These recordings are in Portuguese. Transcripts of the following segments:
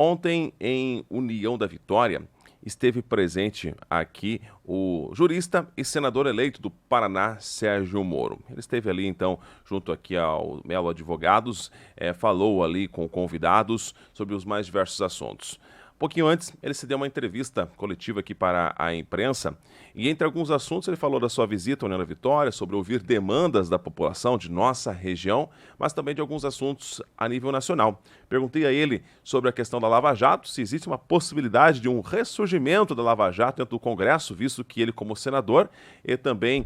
Ontem, em União da Vitória, esteve presente aqui o jurista e senador eleito do Paraná, Sérgio Moro. Ele esteve ali, então, junto aqui ao Melo Advogados, falou ali com convidados sobre os mais diversos assuntos. Um pouquinho antes, ele se deu uma entrevista coletiva aqui para a imprensa e, entre alguns assuntos, ele falou da sua visita à União da Vitória, sobre ouvir demandas da população de nossa região, mas também de alguns assuntos a nível nacional. Perguntei a ele sobre a questão da Lava Jato, se existe uma possibilidade de um ressurgimento da Lava Jato dentro do Congresso, visto que ele, como senador, e também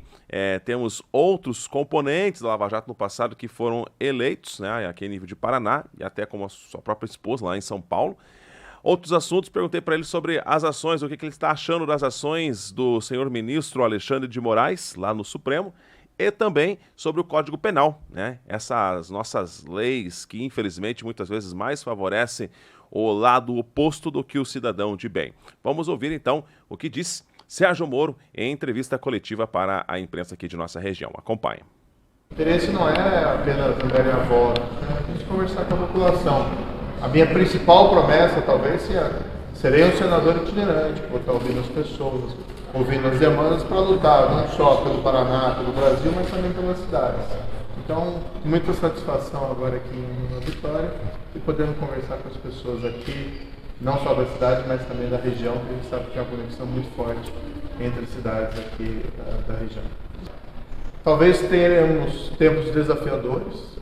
temos outros componentes da Lava Jato no passado que foram eleitos, né, aqui em nível de Paraná, e até como a sua própria esposa lá em São Paulo. Outros assuntos, perguntei para ele sobre as ações, o que ele está achando das ações do senhor ministro Alexandre de Moraes, lá no Supremo, e também sobre o Código Penal, né? Essas nossas leis que, infelizmente, muitas vezes mais favorecem o lado oposto do que o cidadão de bem. Vamos ouvir, então, o que diz Sérgio Moro em entrevista coletiva para a imprensa aqui de nossa região. Acompanhe. O interesse não é apenas dar a voz, a gente conversar com a população. A minha principal promessa, talvez, serei um senador itinerante, vou estar ouvindo as pessoas, ouvindo as demandas para lutar, não só pelo Paraná, pelo Brasil, mas também pelas cidades. Então, muita satisfação agora aqui em Vitória e podendo conversar com as pessoas aqui, não só da cidade, mas também da região, porque a gente sabe que tem uma conexão muito forte entre as cidades aqui da região. Talvez tenhamos tempos desafiadores.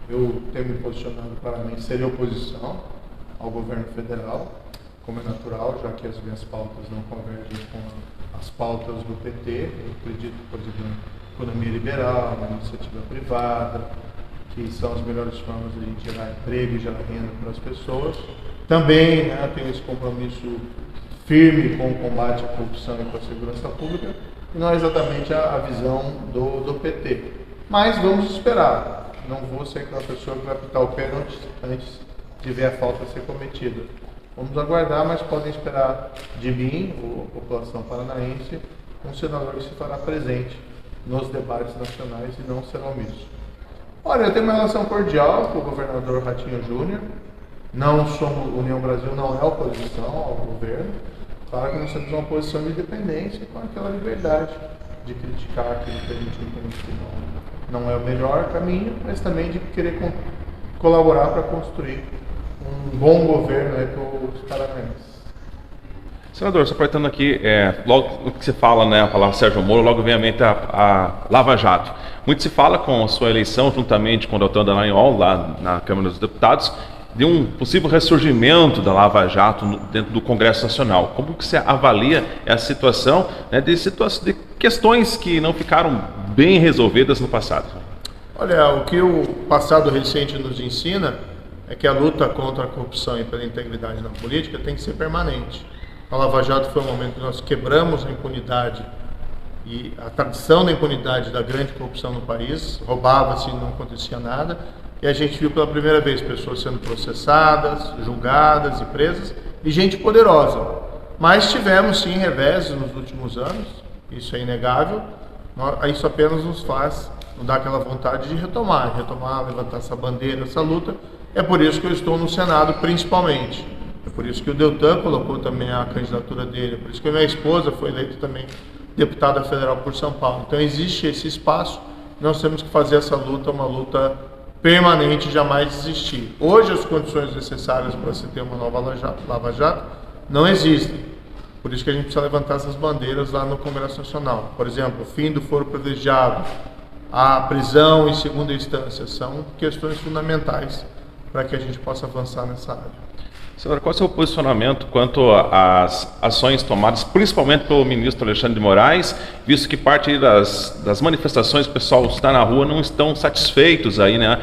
Eu tenho me posicionado claramente ser oposição ao governo federal, como é natural, já que as minhas pautas não convergem com as pautas do PT. Eu acredito, por exemplo, em economia liberal, na iniciativa privada, que são as melhores formas de a gente gerar emprego e gerar renda para as pessoas. Também, né, tenho esse compromisso firme com o combate à corrupção e com a segurança pública, e não é exatamente a visão do PT. Mas vamos esperar. Não vou ser aquela pessoa que vai apitar o pênalti antes de ver a falta ser cometida. Vamos aguardar, mas podem esperar de mim, a população paranaense, um senador que se fará presente nos debates nacionais e não será omisso. Olha, eu tenho uma relação cordial com o governador Ratinho Júnior. Não somos, União Brasil não é oposição ao governo. Claro que nós temos uma posição de independência com aquela liberdade de criticar aquilo que a gente entende que não é o melhor caminho, mas também de querer colaborar para construir um bom governo para os paranaenses. Senador, só aproveitando aqui, logo que você fala, né, a palavra Sérgio Moro, logo vem à mente a Lava Jato. Muito se fala com a sua eleição, juntamente com o Dr. Dallagnol, lá na Câmara dos Deputados, de um possível ressurgimento da Lava Jato dentro do Congresso Nacional. Como que você avalia essa situação, né, de questões que não ficaram bem resolvidas no passado? Olha, o que o passado recente nos ensina é que a luta contra a corrupção e pela integridade na política tem que ser permanente. A Lava Jato foi um momento que nós quebramos a impunidade e a tradição da impunidade da grande corrupção no país, roubava-se e não acontecia nada, e a gente viu pela primeira vez pessoas sendo processadas, julgadas e presas, e gente poderosa. Mas tivemos sim reveses nos últimos anos, isso é inegável. Isso apenas nos dá aquela vontade de retomar, levantar essa bandeira, essa luta. É por isso que eu estou no Senado, principalmente. É por isso que o Deltan colocou também a candidatura dele. É por isso que a minha esposa foi eleita também deputada federal por São Paulo. Então existe esse espaço. Nós temos que fazer essa luta, uma luta permanente, jamais desistir. Hoje as condições necessárias para se ter uma nova Lava Jato não existem. Por isso que a gente precisa levantar essas bandeiras lá no Congresso Nacional. Por exemplo, o fim do foro privilegiado, a prisão em segunda instância, são questões fundamentais para que a gente possa avançar nessa área. Senhora, qual é o seu posicionamento quanto às ações tomadas, principalmente pelo ministro Alexandre de Moraes, visto que parte das manifestações, o pessoal está na rua, não estão satisfeitos aí, né,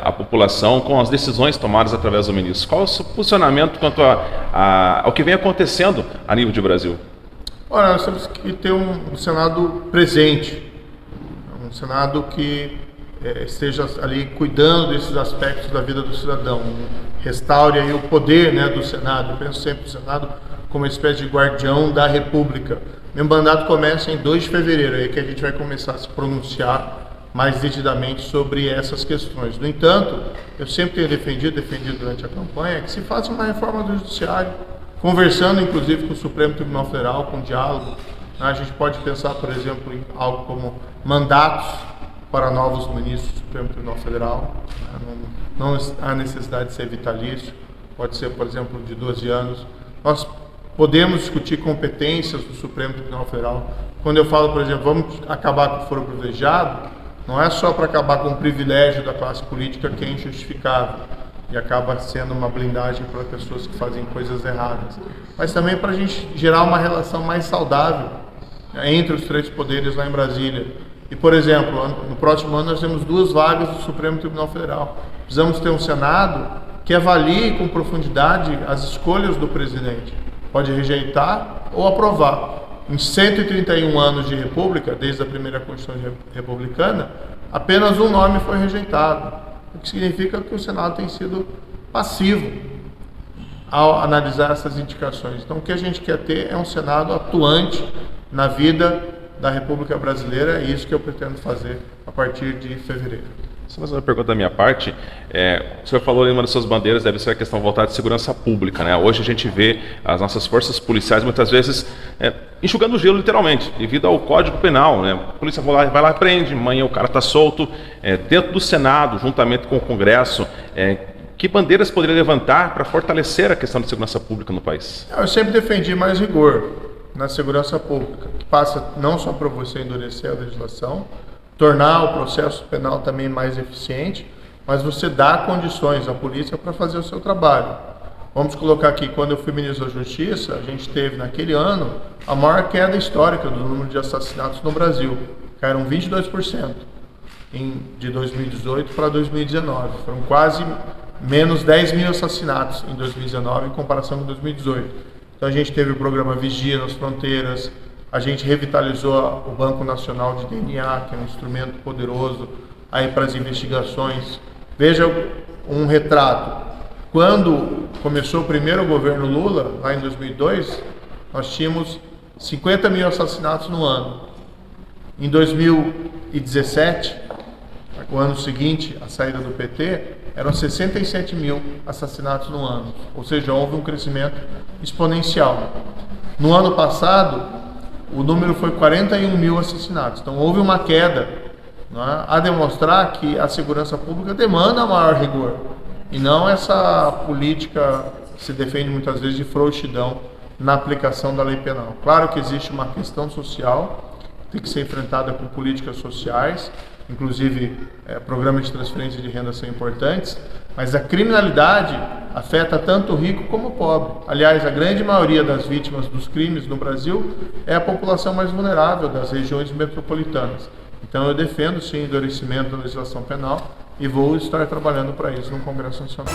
a população com as decisões tomadas através do ministro. Qual é o seu posicionamento quanto ao que vem acontecendo a nível de Brasil? Olha, nós temos que ter um Senado presente, um Senado que esteja ali cuidando desses aspectos da vida do cidadão, restaure aí o poder, né, do Senado. Eu penso sempre no Senado como uma espécie de guardião da República. Meu mandato começa em 2 de fevereiro, aí que a gente vai começar a se pronunciar mais nitidamente sobre essas questões. No entanto, eu sempre tenho defendido durante a campanha, que se faça uma reforma do Judiciário, conversando inclusive com o Supremo Tribunal Federal, com diálogo. A gente pode pensar, por exemplo, em algo como mandatos para novos ministros do Supremo Tribunal Federal. Não há necessidade de ser vitalício, pode ser, por exemplo, de 12 anos. Nós podemos discutir competências do Supremo Tribunal Federal. Quando eu falo, por exemplo, vamos acabar com o foro privilegiado, não é só para acabar com o privilégio da classe política, que é injustificável e acaba sendo uma blindagem para pessoas que fazem coisas erradas, mas também para a gente gerar uma relação mais saudável entre os três poderes lá em Brasília. E, por exemplo, no próximo ano nós temos 2 vagas do Supremo Tribunal Federal. Precisamos ter um Senado que avalie com profundidade as escolhas do presidente. Pode rejeitar ou aprovar. Em 131 anos de república, desde a primeira Constituição republicana, apenas um nome foi rejeitado, o que significa que o Senado tem sido passivo ao analisar essas indicações. Então, o que a gente quer ter é um Senado atuante na vida da República Brasileira, e é isso que eu pretendo fazer a partir de fevereiro. Só mais uma pergunta da minha parte. O senhor falou em uma das suas bandeiras deve ser a questão voltada de segurança pública, né? Hoje a gente vê as nossas forças policiais muitas vezes enxugando o gelo literalmente, devido ao Código Penal, né? A polícia vai lá e prende, amanhã o cara está solto. Dentro do Senado, juntamente com o Congresso, que bandeiras poderia levantar para fortalecer a questão de segurança pública no país? Eu sempre defendi mais rigor na segurança pública, que passa não só para você endurecer a legislação, tornar o processo penal também mais eficiente, mas você dá condições à polícia para fazer o seu trabalho. Vamos colocar aqui, quando eu fui ministro da Justiça, a gente teve naquele ano a maior queda histórica do número de assassinatos no Brasil. Caíram 22% de 2018 para 2019. Foram quase menos 10 mil assassinatos em 2019 em comparação com 2018. Então a gente teve o programa Vigia nas Fronteiras, a gente revitalizou o Banco Nacional de DNA, que é um instrumento poderoso aí para as investigações. Veja um retrato. Quando começou o primeiro governo Lula, lá em 2002, nós tínhamos 50 mil assassinatos no ano. Em 2017, o ano seguinte, a saída do PT, eram 67 mil assassinatos no ano. Ou seja, houve um crescimento exponencial. No ano passado, o número foi 41 mil assassinatos. Então, houve uma queda, né, a demonstrar que a segurança pública demanda maior rigor. E não essa política que se defende muitas vezes de frouxidão na aplicação da lei penal. Claro que existe uma questão social, que tem que ser enfrentada com políticas sociais, inclusive programas de transferência de renda são importantes, mas a criminalidade afeta tanto o rico como o pobre. Aliás, a grande maioria das vítimas dos crimes no Brasil é a população mais vulnerável das regiões metropolitanas. Então eu defendo sim o endurecimento da legislação penal e vou estar trabalhando para isso no Congresso Nacional.